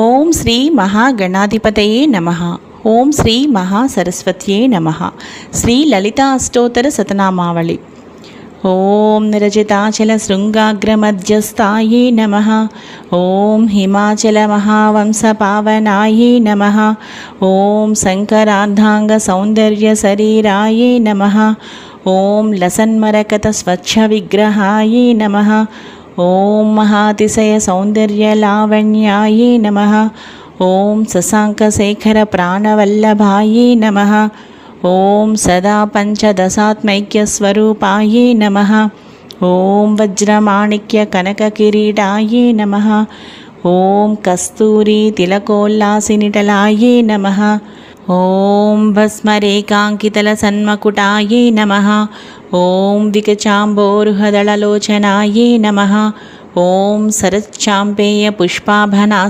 ఓం శ్రీ మహాగణాధిపతయే నమః. ఓం శ్రీ మహాసరస్వత్యే నమః. శ్రీ లలితా అష్టోత్తర శతనామావళి. ఓం నిరజితాచల శృంగాగ్రమధ్యస్థాయే నమః. ఓం హిమాచల మహావంశ పావనాయే నమః. ఓం శంకరార్ధాంగ సౌందర్య శరీరాయే నమః. ఓం లసన్మరకత స్వచ్ఛ విగ్రహాయే నమః. ఓం మహాతిశయ సౌందర్య లావణ్యాయే నమః. ఓం శశాంకశేఖర ప్రాణవల్లభాయే నమః. ఓం సదా పంచదశాత్మైక్యస్వరూపాయే నమః. ఓం వజ్రమాణిక్య కనక కిరీటాయే నమః. ఓం కస్తూరి తిలకోల్లాసినిటలాయే నమః. ఓం భస్మరేకాంకితల సన్మకుటాయే నమః. ఓం వికచాంబోరుహదళలోచనాయే నమః. ఓం శరచ్చాంపేయ పుష్పాభనా